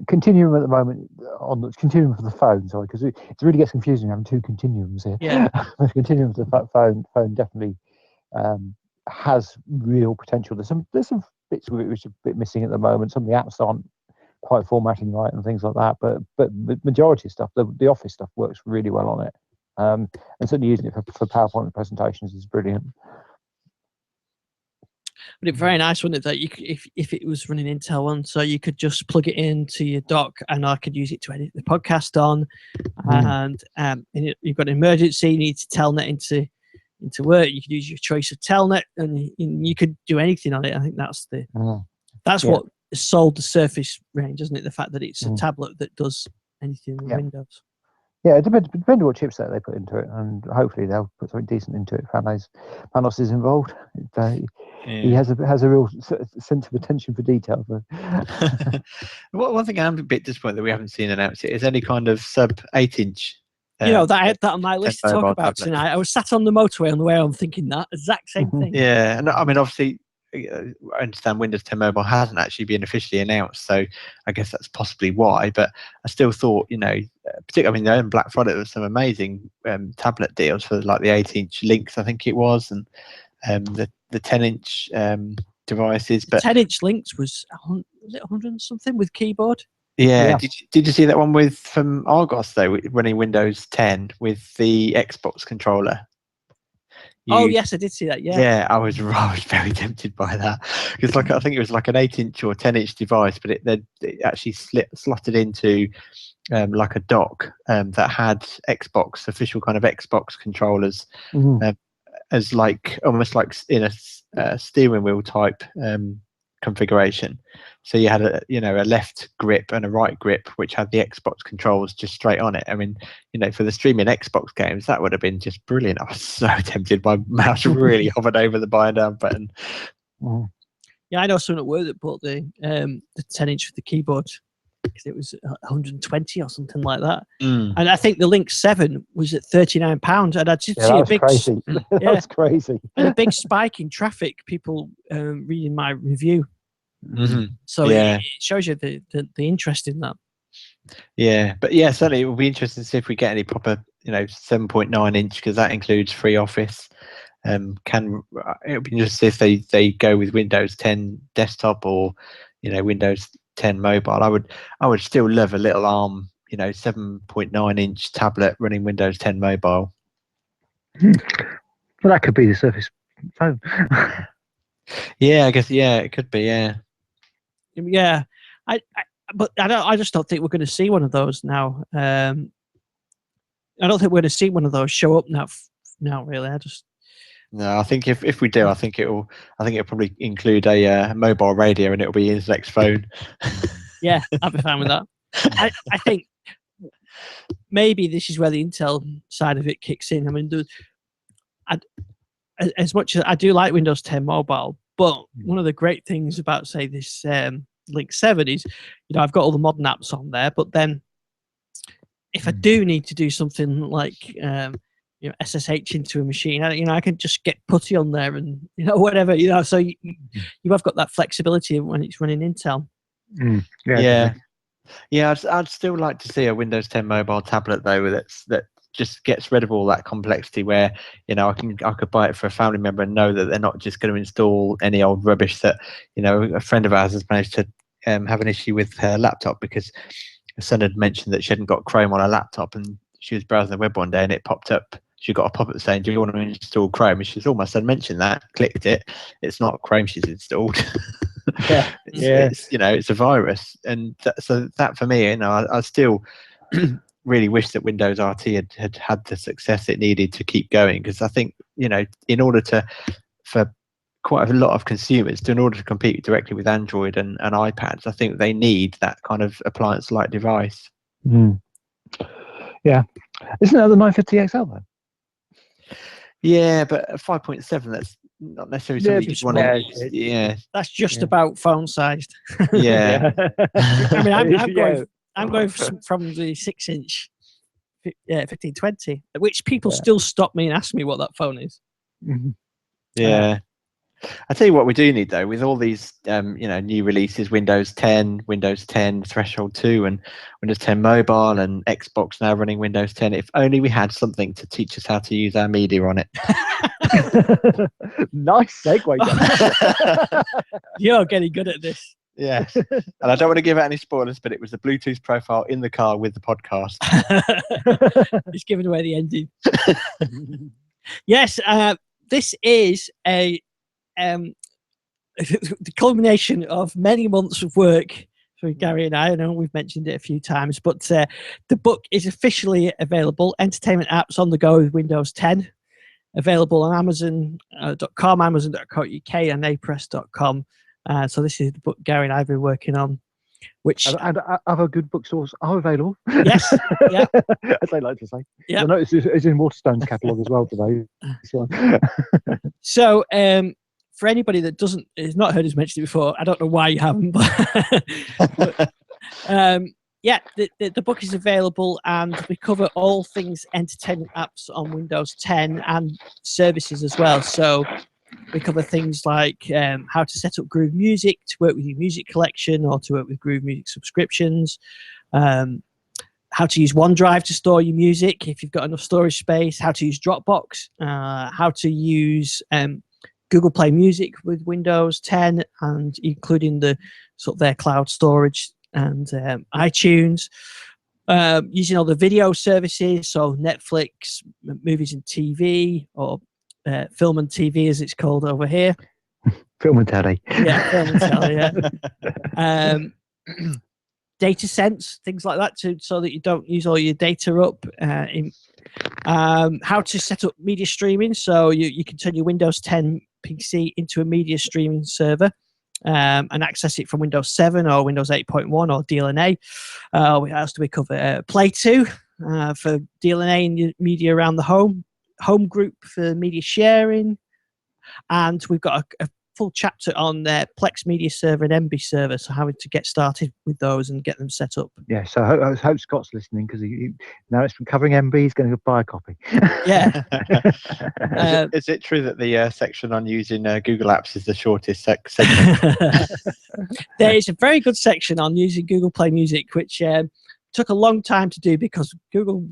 Continuum at the moment on the Continuum for the phone, sorry, because it really gets confusing having two Continuums here. Yeah. Continuum for the phone definitely has real potential. There's some bits of it which are a bit missing at the moment. Some of the apps aren't quite formatting right and things like that. But the majority of stuff, the Office stuff, works really well on it. And certainly using it for PowerPoint presentations is brilliant. But it's very nice, wouldn't it, that you could, if it was running Intel One, so you could just plug it into your dock, and I could use it to edit the podcast on. And you've got an emergency, you need to telnet into work. You could use your choice of telnet, and you could do anything on it. I think that's what sold the Surface range, isn't it? The fact that it's a tablet that does anything with Windows. Yeah, it depends what chipset they put into it, and hopefully they'll put something decent into it. Panos is involved. He has a real sense of attention for detail. One thing I'm a bit disappointed that we haven't seen announced it is any kind of sub 8-inch. That I had that on my list to talk about tonight. I was sat on the motorway on the way home thinking that exact same thing. Yeah, and I mean, obviously, I understand Windows 10 Mobile hasn't actually been officially announced, so I guess that's possibly why. But I still thought, particularly, on Black Friday, there was some amazing tablet deals for like the 8-inch Lynx, I think it was, and the 10-inch devices. But 10-inch Lynx was it 100 and something with keyboard? Yeah. Did you see that one from Argos though, running Windows 10 with the Xbox controller? Oh yes, I did see that. Yeah, I was very tempted by that because, I think it was like an 8-inch or 10-inch device, but it actually slotted into like a dock that had official kind of Xbox controllers, as almost like in a steering wheel type configuration. So you had a left grip and a right grip, which had the Xbox controls just straight on it. I mean, for the streaming Xbox games, that would have been just brilliant. I was so tempted. My mouse really hovered over the buy and down button. Yeah, I know someone at work that bought the 10-inch with the keyboard because it was 120 or something like that. And I think the Lynx 7 was at £39, and I did see a big crazy. That's crazy. And a big spike in traffic. People reading my review. So it shows you the interest in that. Yeah, but certainly it will be interesting to see if we get any proper 7.9 inch, because that includes free Office. It'll be interesting to see if they go with Windows 10 desktop or Windows 10 mobile. I would still love a little ARM 7.9 inch tablet running Windows 10 mobile. Well, that could be the Surface phone. Yeah, I guess. Yeah, it could be. Yeah. Yeah, but I just don't think we're going to see one of those now. I don't think we're going to see one of those show up now. Now, really, No, I think if we do, I think it'll probably include a mobile radio, and it'll be his next phone. yeah, I'd be fine with that. I think maybe this is where the Intel side of it kicks in. I mean, as much as I do like Windows 10 Mobile, but one of the great things about, say, this Link 7 is, I've got all the modern apps on there, but then if I do need to do something like SSH into a machine, I can just get PuTTY on there and whatever, so you have got that flexibility when it's running Intel. Yeah, I'd still like to see a Windows 10 mobile tablet though that just gets rid of all that complexity, where I could buy it for a family member and know that they're not just going to install any old rubbish that a friend of ours has managed to have an issue with her laptop, because her son had mentioned that she hadn't got Chrome on her laptop, and she was browsing the web one day and it popped up. She got a pop-up saying, "Do you want to install Chrome?" And she says, "Oh, my son mentioned that." Clicked it. It's not Chrome she's installed. It's a virus, and so that for me, I still really wish that Windows RT had the success it needed to keep going, because I think in order for quite a lot of consumers, in order to compete directly with Android and iPads, I think they need that kind of appliance-like device. Yeah, isn't that the 950 XL though? Yeah, but 5.7, that's not necessarily something you want to. Yeah, that's just about phone sized. Yeah. I mean, I'm going from the 6-inch 1520, which people still stop me and ask me what that phone is. Yeah. I tell you what we do need though, with all these new releases, Windows 10, Windows 10 Threshold 2, and Windows 10 Mobile, and Xbox now running Windows 10. If only we had something to teach us how to use our media on it. Nice segue. You're getting good at this. Yes. And I don't want to give out any spoilers, but it was the Bluetooth profile in the car with the podcast. It's giving away the ending. Yes, this is the culmination of many months of work for Gary and I. I know we've mentioned it a few times, but the book is officially available. Entertainment Apps on the Go with Windows 10. Available on Amazon.com, Amazon.co.uk, and apress.com. So this is the book Gary and I have been working on. Which and other good bookstores are available. Yes, yeah, as they like to say. Yeah, I noticed it's in Waterstone's catalogue as well today. So, for anybody that has not heard us mention it before, I don't know why you haven't, but the book is available, and we cover all things entertainment apps on Windows 10 and services as well. So we cover things like how to set up Groove Music to work with your music collection, or to work with Groove Music subscriptions, how to use OneDrive to store your music if you've got enough storage space, how to use Dropbox, how to use Google Play Music with Windows 10, and including the sort of their cloud storage, and iTunes, using all the video services, so Netflix, movies and TV, or film and TV as it's called over here. Film and telly. Yeah, film and telly, yeah. Data sense, things like that, so that you don't use all your data up. How to set up media streaming, so you can turn your Windows 10 PC into a media streaming server, and access it from Windows 7 or Windows 8.1 or DLNA. What else do we cover? Play 2 for DLNA and your media around the home group for media sharing, and we've got a full chapter on Plex Media Server and MB Server, so how to get started with those and get them set up. Yeah, so I hope Scott's listening, because now it's from covering MB, he's going to go buy a copy. Yeah. Is it true that the section on using Google Apps is the shortest section? There is a very good section on using Google Play Music, which took a long time to do because Google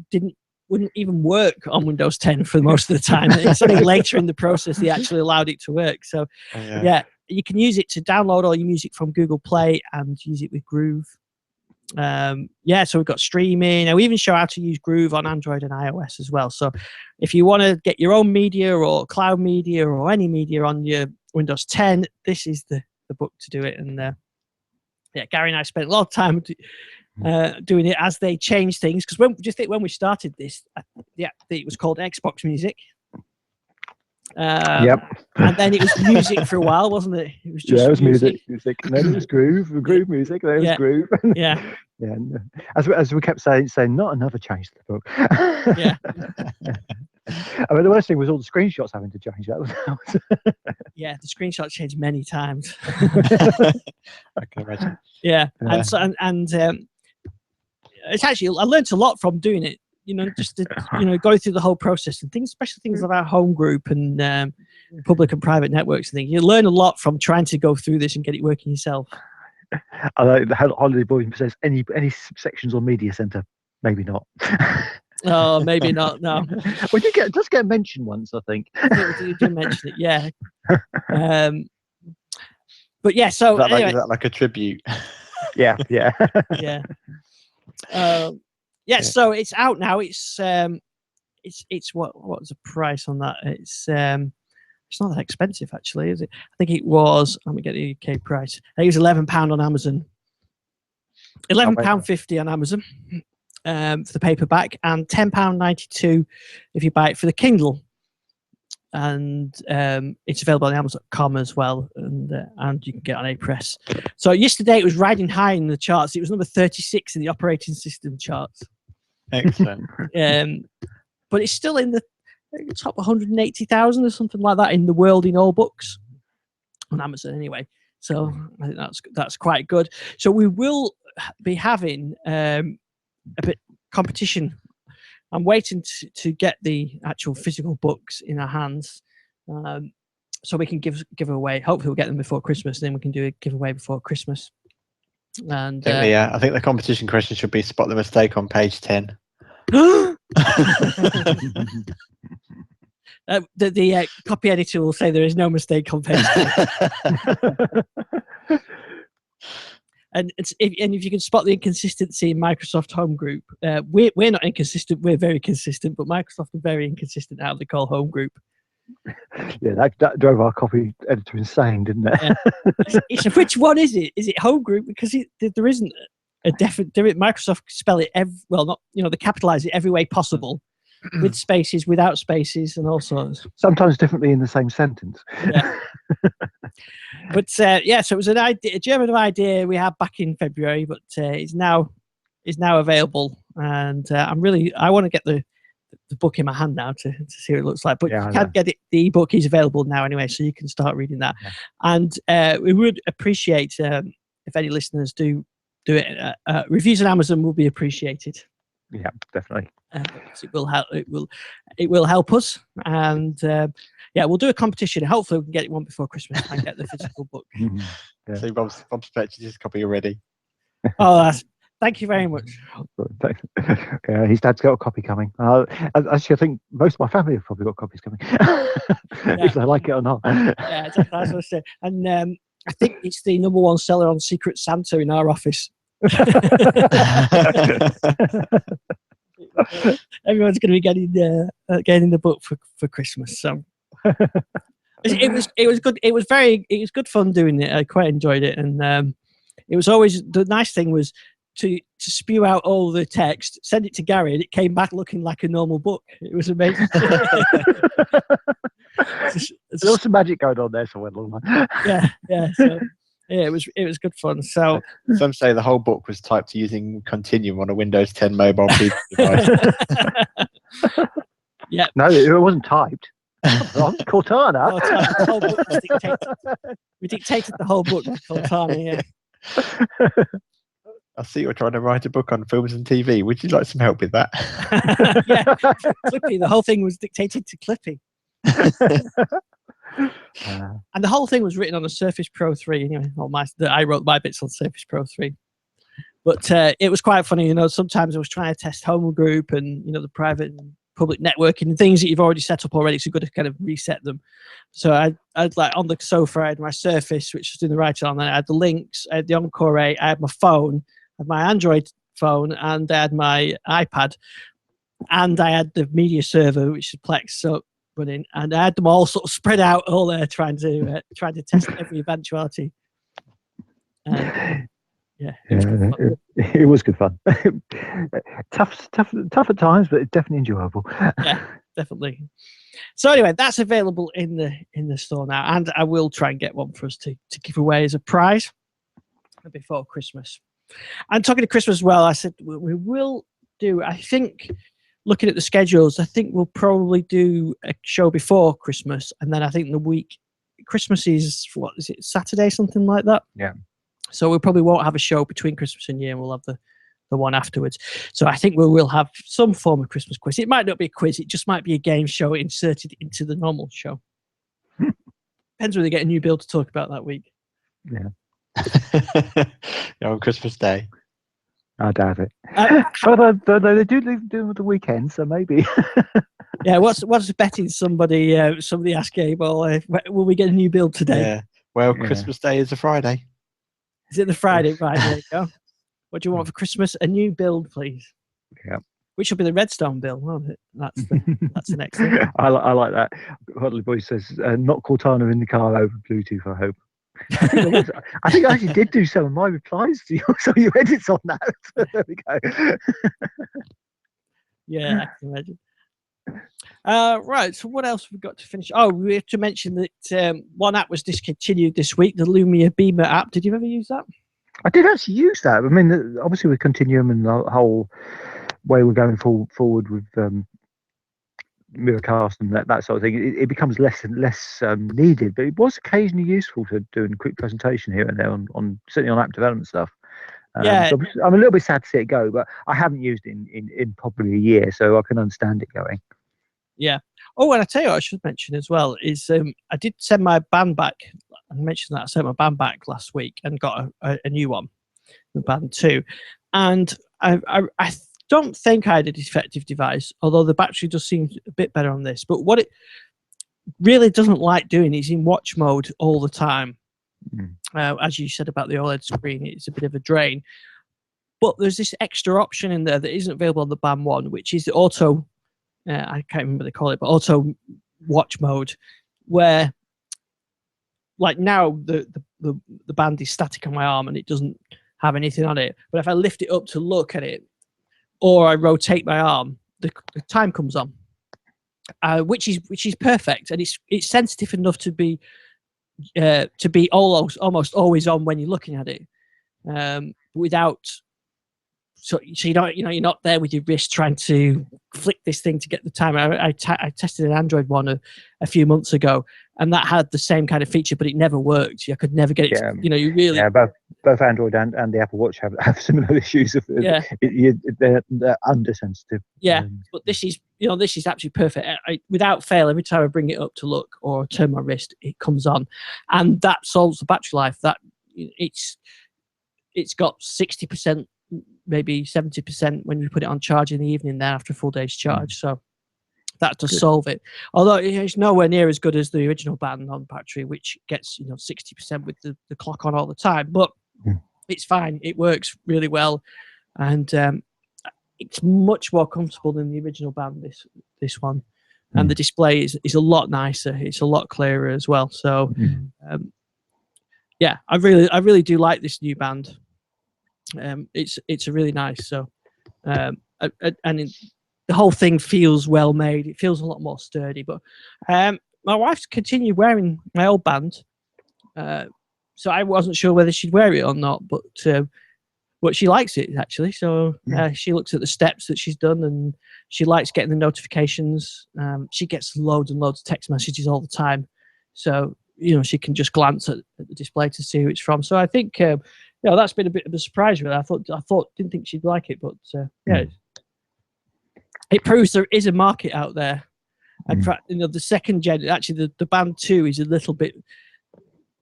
wouldn't even work on Windows 10 for most of the time. It's only later in the process they actually allowed it to work. So yeah, you can use it to download all your music from Google Play and use it with Groove. So we've got streaming, and we even show how to use Groove on Android and iOS as well. So if you want to get your own media or cloud media or any media on your Windows 10. This is the book to do it. And yeah, Gary and I spent a lot of time doing it as they changed things. Because when we started this, it was called Xbox Music. Yep. And then it was music for a while, wasn't it? It was just it was music. And then it was groove music. Then it was groove. Yeah. Yeah. And as we kept saying, not another change to the book. Yeah. I mean, the worst thing was all the screenshots having to change. That was Yeah, the screenshot changed many times. I can imagine. Yeah. And so it's actually, I learned a lot from doing it. Just to, go through the whole process and things, especially things about home group and public and private networks and things. You learn a lot from trying to go through this and get it working yourself. I like the Holiday Boy says any sections on Media Center, maybe not. Oh, maybe not. No. Well, it does get mentioned once, I think. You did mention it, yeah. But yeah, so Is anyway, that like a tribute? Yeah. yeah. Yeah, so it's out now. It's what's the price on that? It's not that expensive actually, is it? I think it was. Let me get the UK price. I think it was £11 on Amazon. £11.50 on Amazon for the paperback, and £10.92 if you buy it for the Kindle. And it's available on Amazon.com as well, and you can get on A-Press. So yesterday it was riding high in the charts. It was number 36 in the operating system charts. Excellent. But it's still in the top 180,000 or something like that in the world in all books on Amazon anyway. So I think that's quite good. So we will be having a bit competition. I'm waiting to get the actual physical books in our hands, so we can give away. Hopefully, we'll get them before Christmas. Then we can do a giveaway before Christmas. And I think the competition question should be spot the mistake on page 10. The copy editor will say there is no mistake on page 10. And if you can spot the inconsistency in Microsoft Home Group, we're not inconsistent. We're very consistent, but Microsoft are very inconsistent how they call Home Group. Yeah, that drove our copy editor insane, didn't it? Yeah. Which one is it? Is it Home Group? Because there isn't a definite. Microsoft spell it they capitalize it every way possible, with spaces, without spaces, and all sorts. Sometimes differently in the same sentence. Yeah. But so it was a German idea we had back in February, but is now available, and I want to get the book in my hand now to see what it looks like. But you can't get it. The ebook is available now anyway, so you can start reading that. Yeah. And we would appreciate if any listeners do it. Reviews on Amazon will be appreciated. Yeah, definitely. It will help. It will help us, and we'll do a competition. Hopefully, we can get one before Christmas and get the physical book. Mm-hmm. Yeah. So Bob's purchased his copy already. Oh, thank you very much. Yeah, his dad's got a copy coming. Actually, I think most of my family have probably got copies coming, if they like it or not. Yeah, exactly. That's what I said. And I think it's the #1 seller on Secret Santa in our office. Everyone's going to be getting the book for Christmas. So it was good. It was good fun doing it. I quite enjoyed it, and it was always the nice thing was to spew out all the text, send it to Gary, and it came back looking like a normal book. It was amazing. There was some magic going on there somewhere along the line. Yeah. So, yeah, it was good fun. So some say the whole book was typed using Continuum on a Windows 10 mobile PC device. Yeah. No, it wasn't typed. Cortana. The whole book was dictated. We dictated the whole book with Cortana. Yeah. I see you're trying to write a book on films and TV. Would you like some help with that? Yeah, Clippy. The whole thing was dictated to Clippy. And the whole thing was written on a Surface Pro 3. Anyway, I wrote my bits on Surface Pro 3. But it was quite funny, sometimes I was trying to test Home Group and, the private and public networking and things that you've already set up already, so you've got to kind of reset them. So I'd like on the sofa, I had my Surface, which was doing the writing on, then I had the links, I had the Encore 8, I had my phone, I had my Android phone, and I had my iPad, and I had the media server, which is Plex. So running, and I had them all sort of spread out all there trying to test every eventuality. Yeah, it was good fun. Tough at times, but it's definitely enjoyable. Yeah, definitely. So anyway, that's available in the store now, and I will try and get one for us to give away as a prize before Christmas. And talking to Christmas as well, I said we will do. I think looking at the schedules, I think we'll probably do a show before Christmas, and then I think the week Christmas is what is it, Saturday, something like that. Yeah. So we probably won't have a show between Christmas and New Year, and we'll have the one afterwards. So I think we will have some form of Christmas quiz. It might not be a quiz. It just might be a game show inserted into the normal show. Depends whether they get a new build to talk about that week. Yeah, on Christmas Day. I doubt it. Although they do do with the weekend, so maybe. Yeah, what's betting somebody asked Gabe, well, will we get a new build today? Yeah. Well, Christmas Day is a Friday. Is it the Friday? Right, there you go. What do you want for Christmas? A new build, please. Yeah. Which will be the Redstone build, won't it? That's the next thing. I like that. Hodley Boy says, not Cortana in the car over Bluetooth, I hope. I think I actually did do some of my replies to some of your edits on that. So there we go. Yeah, I can imagine. Right, so what else have we got to finish? Oh, we have to mention that one app was discontinued this week, the Lumia Beamer app. Did you ever use that? I did actually use that. I mean, obviously with Continuum and the whole way we're going forward with Miracast and that sort of thing, it becomes less and less needed. But it was occasionally useful to doing a quick presentation here and there on certainly on app development stuff. Yeah. So I'm a little bit sad to see it go, but I haven't used it in probably a year, so I can understand it going. Yeah. Oh, and I tell you what I should mention as well is I did send my band back. I mentioned that I sent my band back last week and got a new one, the Band 2. And I don't think I had a defective device, although the battery does seem a bit better on this. But what it really doesn't like doing is in watch mode all the time. As you said about the OLED screen, it's a bit of a drain. But there's this extra option in there that isn't available on the Band 1, which is the auto, I can't remember what they call it, but auto watch mode, where like now the band is static on my arm and it doesn't have anything on it. But if I lift it up to look at it, or I rotate my arm, the time comes on, which is perfect, and it's sensitive enough to be almost always on when you're looking at it, without. So you don't, you're not there with your wrist trying to flick this thing to get the time. I tested an Android one a few months ago, and that had the same kind of feature, but it never worked. I could never get it. Yeah. You really. Yeah, both Android and the Apple Watch have similar issues. Yeah. They're undersensitive. Yeah, but this is absolutely perfect. Without fail, every time I bring it up to look or turn my wrist, it comes on, and that solves the battery life. That it's got 60%. Maybe 70% when you put it on charge in the evening there after a full day's charge. So that does solve it. Although it's nowhere near as good as the original Band on battery, which gets 60% with the clock on all the time. But it's fine. It works really well, and it's much more comfortable than the original Band. This one, and the display is a lot nicer. It's a lot clearer as well. So yeah, I really do like this new Band. It's a really nice. So and the whole thing feels well made. It feels a lot more sturdy. But my wife's continued wearing my old Band, so I wasn't sure whether she'd wear it or not. But she likes it actually. So she looks at the steps that she's done, and she likes getting the notifications. She gets loads and loads of text messages all the time, so she can just glance at the display to see who it's from. So I think that's been a bit of a surprise. Really, didn't think she'd like it, but yeah, it proves there is a market out there. And the second gen, actually, the Band 2 is a little bit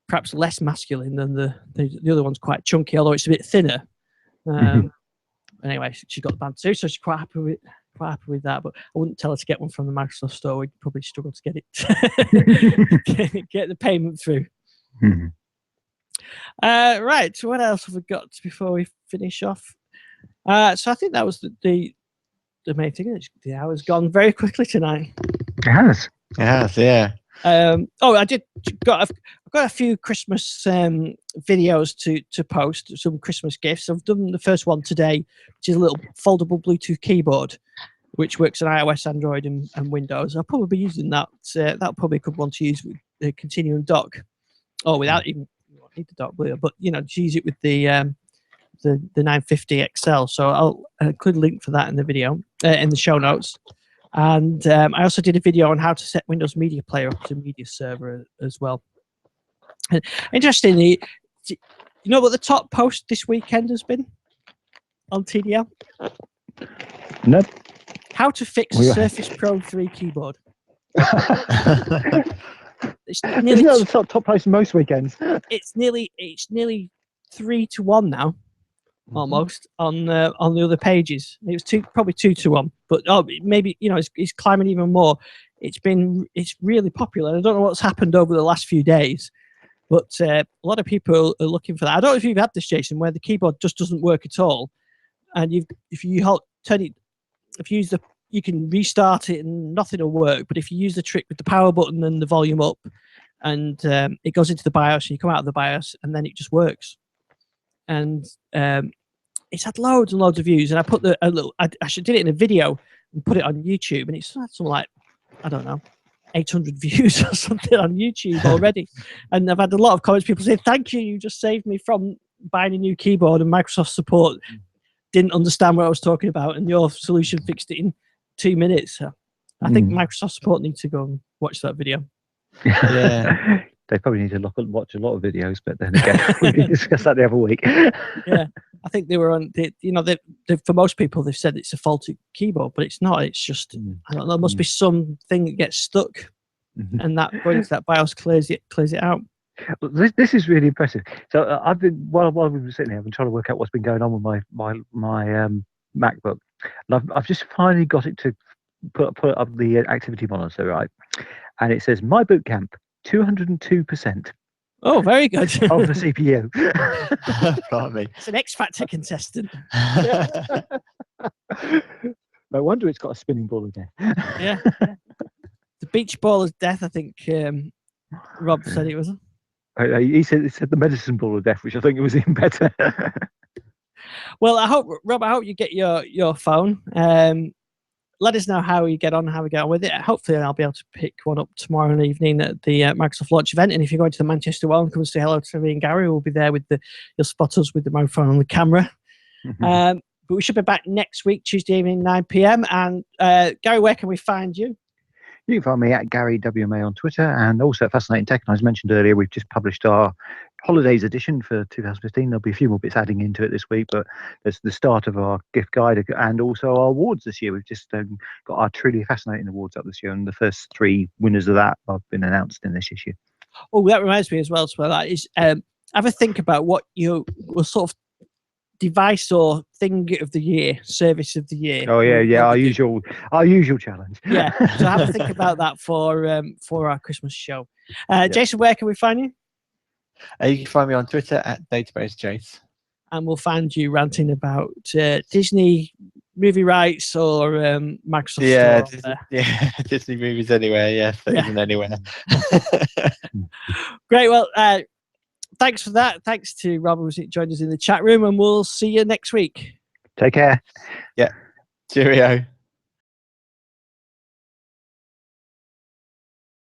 perhaps less masculine than the other one's quite chunky, although it's a bit thinner. Anyway, she got the Band 2, so she's quite happy with that. But I wouldn't tell her to get one from the Microsoft Store. We'd probably struggle to get it, get the payment through. Right. So what else have we got before we finish off? So I think that was the main thing. The hour's gone very quickly tonight. It has. It has, yeah. I did I've got a few Christmas videos to post, some Christmas gifts. I've done the first one today, which is a little foldable Bluetooth keyboard, which works on iOS, Android, and Windows. I'll probably be using that. That'll probably a good one to use with the Continuum dock, or without even you won't need the dock, but just use it with the 950 XL. So I'll include a link for that in the video in the show notes. And I also did a video on how to set Windows Media Player up to Media Server as well. And interestingly, you know what the top post this weekend has been on TDL? No. How to fix a Surface Pro 3 keyboard. It's nearly Isn't that the top post most weekends? It's nearly 3-1 now, almost on the other pages. It was probably 2-1, but maybe it's climbing even more. It's really popular. I don't know what's happened over the last few days, but a lot of people are looking for that. I don't know if you've had this, Jason, where the keyboard just doesn't work at all, and if you turn it, you can restart it and nothing will work. But if you use the trick with the power button and the volume up, and it goes into the BIOS, and you come out of the BIOS, and then it just works. And it's had loads and loads of views. And I put I actually did it in a video and put it on YouTube, and it's had something like, I don't know, 800 views or something on YouTube already. And I've had a lot of comments, people saying, "Thank you, you just saved me from buying a new keyboard, and Microsoft support didn't understand what I was talking about, and your solution fixed it in 2 minutes." So I think Microsoft support need to go and watch that video. Yeah. They probably need to watch a lot of videos, but then again, we discussed that the other week. Yeah, I think they were on. For most people, they've said it's a faulty keyboard, but it's not. It's just I don't know. There must be something that gets stuck, and that going into that BIOS clears it out. This is really impressive. So I've been while we've been sitting here, I've been trying to work out what's been going on with my MacBook, and I've just finally got it to put up the activity monitor, right? And it says My Boot Camp 202%. Oh, very good. Of the CPU. Blimey. It's an X Factor contestant. No wonder it's got a spinning ball of death. Yeah. The beach ball of death, I think Rob said it was. He said the medicine ball of death, which I think it was even better. Well, Rob, I hope you get your phone. Let us know how we get on with it. Hopefully, I'll be able to pick one up tomorrow evening at the Microsoft launch event. And if you're going to the Manchester one, come and say hello to me and Gary. We'll be there you'll spot us with the microphone and the camera. But we should be back next week, Tuesday evening, 9 p.m. And Gary, where can we find you? You can find me at Gary WMA on Twitter, and also at Fascinating Tech. And as mentioned earlier, we've just published our holidays edition for 2015. There'll be a few more bits adding into it this week, but there's the start of our gift guide and also our awards this year. We've just got our Truly Fascinating Awards up this year, and the first 3 winners of that have been announced in this issue. Oh, that reminds me as well. So that is, have a think about what your sort of device or thing of the year, service of the year. Oh yeah, our usual challenge. Yeah, so have a think about that for our Christmas show. Jason, where can we find you? You can find me on Twitter at DatabaseJace. And we'll find you ranting about Disney movie rights or Microsoft Store. Disney movies anywhere. Yes, even anywhere. Great. Well, thanks for that. Thanks to Rob who joined us in the chat room, and we'll see you next week. Take care. Yeah. Cheerio.